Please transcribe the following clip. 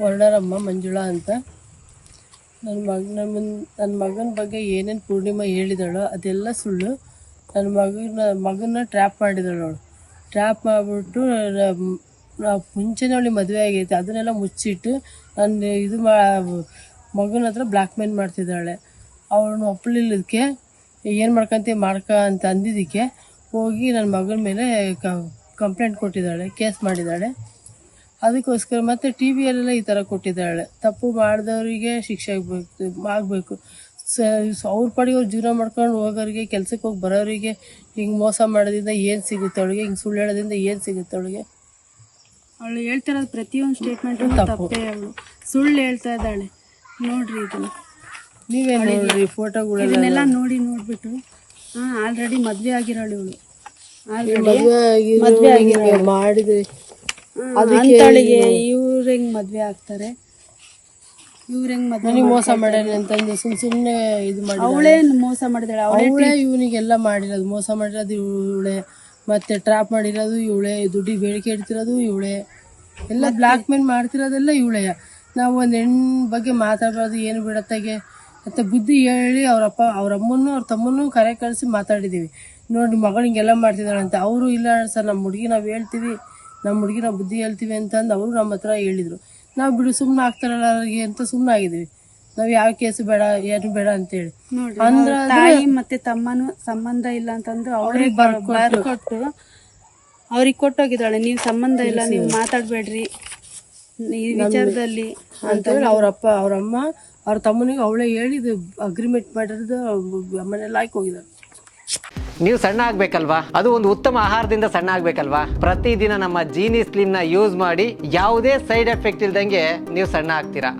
ವರ್ಣರಮ್ಮ ಮಂಜುಳಾ ಅಂತ. ನನ್ನ ಮಗನ ಬಗ್ಗೆ ಏನೇನು ಪೂರ್ಣಿಮಾ ಹೇಳಿದಳೋ ಅದೆಲ್ಲ ಸುಳ್ಳು. ನನ್ನ ಮಗನ ಟ್ರ್ಯಾಪ್ ಮಾಡಿದಳು ಅವಳು. ಟ್ರ್ಯಾಪ್ ಮಾಡಿಬಿಟ್ಟು ನಾವು ಮುಂಚೆನೇ ಅವಳಿಗೆ ಮದುವೆ ಆಗೈತೆ ಅದನ್ನೆಲ್ಲ ಮುಚ್ಚಿಟ್ಟು ಮಗನ ಹತ್ರ ಬ್ಲ್ಯಾಕ್ ಮೇಲ್ ಮಾಡ್ತಿದ್ದಾಳೆ. ಅವಳನ್ನ ಒಪ್ಪಲಿಲ್ಲದಕ್ಕೆ ಏನು ಮಾಡ್ಕ ಅಂತ ಅಂದಿದ್ದಕ್ಕೆ ಹೋಗಿ ನನ್ನ ಮಗನ ಮೇಲೆ ಕಂಪ್ಲೇಂಟ್ ಕೊಟ್ಟಿದ್ದಾಳೆ, ಕೇಸ್ ಮಾಡಿದ್ದಾಳೆ. ಅದಕ್ಕೋಸ್ಕರ ಮತ್ತು ಟಿ ವಿಯಲ್ಲೆಲ್ಲ ಈ ಥರ ಕೊಟ್ಟಿದ್ದಾಳೆ. ತಪ್ಪು ಮಾಡಿದವರಿಗೆ ಶಿಕ್ಷೆ ಆಗಬೇಕು. ಅವ್ರ ಪಾಡಿಗೆ ಅವ್ರು ಜೀವನ ಮಾಡ್ಕೊಂಡು ಹೋಗೋರಿಗೆ, ಕೆಲ್ಸಕ್ಕೆ ಹೋಗಿ ಬರೋರಿಗೆ ಹಿಂಗೆ ಮೋಸ ಮಾಡೋದ್ರಿಂದ ಏನು ಸಿಗುತ್ತೆ ಅವಳಿಗೆ? ಹಿಂಗೆ ಸುಳ್ಳು ಹೇಳೋದ್ರಿಂದ ಏನು ಸಿಗುತ್ತೆ ಅವಳಿಗೆ? ಅವಳು ಹೇಳ್ತಿರೋದು ಪ್ರತಿಯೊಂದು ಸ್ಟೇಟ್ಮೆಂಟು ತಪ್ಪೇ. ಅವಳು ಸುಳ್ಳು ಹೇಳ್ತಾ ಇದ್ದಾಳೆ. ನೋಡ್ರಿ ಇದನ್ನು, ನೀವೇ ನೋಡ್ರಿ ಫೋಟೋಗಳನ್ನೆಲ್ಲ ನೋಡ್ಬಿಟ್ಟು ಆಲ್ರೆಡಿ ಮದುವೆ ಆಗಿರೋಳು ಇವಳು. ಮದುವೆ ಮಾಡಿದ್ರಿ ಅಂತಳಿಗೆ ಇವ್ರು ಹೆಂಗ್ ಮದ್ವೆ ಆಗ್ತಾರೆ? ಇವ್ರು ಹೆಂಗ್ ಮದ್ವೆ ಮೋಸ ಮಾಡ್ಯಾರ ಅಂತಂದು ಸುಮ್ಮನೆ ಇದು ಮಾಡಿ ಅವಳೇ ಮೋಸ ಮಾಡಿದಾಳೆ. ಅವಳೇ ಇವನಿಗೆಲ್ಲ ಮಾಡಿರೋದು, ಮೋಸ ಮಾಡಿರೋದು ಇವಳೆ, ಮತ್ತೆ ಟ್ರ್ಯಾಪ್ ಮಾಡಿರೋದು ಇವಳೆ, ದುಡ್ಡಿಗೆ ಬೇಡಿಕೆ ಇಡ್ತಿರೋದು ಇವಳೆ, ಎಲ್ಲ ಬ್ಲ್ಯಾಕ್ ಮೇಲ್ ಮಾಡ್ತಿರೋದೆಲ್ಲ ಇವಳೆ. ನಾವು ಒಂದು ಹೆಣ್ಣು ಬಗ್ಗೆ ಮಾತಾಡಬಾರ್ದು, ಏನು ಬಿಡತ್ತಾಗೆ ಮತ್ತು ಬುದ್ಧಿ ಹೇಳಿ ಅವರಮ್ಮನ್ನು ಅವ್ರ ತಮ್ಮನ್ನು ಕರೆ ಕಳಿಸಿ ಮಾತಾಡಿದ್ದೀವಿ. ನೋಡಿ ಮಗಳು ಹಿಂಗೆಲ್ಲ ಮಾಡ್ತಿದ್ದಾಳೆ ಅಂತ. ಅವರು ಇಲ್ಲ ಸರ್, ನಮ್ಮ ಹುಡುಗಿ ನಾವು ಹೇಳ್ತೀವಿ, ನಮ್ಮ ಹುಡುಗಿ ನಾವು ಬುದ್ಧಿ ಹೇಳ್ತೀವಿ ಅಂತಂದು ಅವರು ನಮ್ಮ ಹತ್ರ ಹೇಳಿದರು. ನಾವು ಬಿಡು ಸುಮ್ಮನೆ ಆಗ್ತಾರಲ್ಲ ಅವ್ರಿಗೆ ಅಂತ ಸುಮ್ಮನೆ ಆಗಿದ್ದೀವಿ. ನಾವು ಯಾವ ಕೇಸು ಬೇಡ, ಏನು ಬೇಡ ಅಂತೇಳಿ. ಅಂದ್ರೆ ತಾಯಿ ಮತ್ತೆ ತಮ್ಮನು ಸಂಬಂಧ ಇಲ್ಲ ಅಂತಂದು ಅವ್ರಿಗೆ ಬರ್ಕೊಟ್ಟು ಅವ್ರಿಗೆ ಕೊಟ್ಟೋಗಿದ್ದಾಳೆ. ನೀವು ಸಂಬಂಧ ಇಲ್ಲ, ನೀವು ಮಾತಾಡಬೇಡ್ರಿ ಈ ವಿಚಾರದಲ್ಲಿ ಅಂತೇಳಿ ಅವರಮ್ಮ ಅವ್ರ ತಮ್ಮನಿಗೆ ಅವಳೇ ಹೇಳಿದ್ದು ಅಗ್ರಿಮೆಂಟ್ ಮಾಡಿರೋದು ಮನೆಯಲ್ಲಿ ಹಾಕಿ ಹೋಗಿದ್ದಾರೆ. ನೀವು ಸಣ್ಣ ಆಗ್ಬೇಕಲ್ವಾ? ಅದು ಒಂದು ಉತ್ತಮ ಆಹಾರದಿಂದ ಸಣ್ಣ ಆಗ್ಬೇಕಲ್ವಾ? ಪ್ರತಿದಿನ ನಮ್ಮ ಜೀನಿ ಸ್ಲಿಮ್ನ ಯೂಸ್ ಮಾಡಿ ಯಾವುದೇ ಸೈಡ್ ಎಫೆಕ್ಟ್ ಇಲ್ದಂಗೆ ನೀವು ಸಣ್ಣ ಆಗ್ತೀರಾ.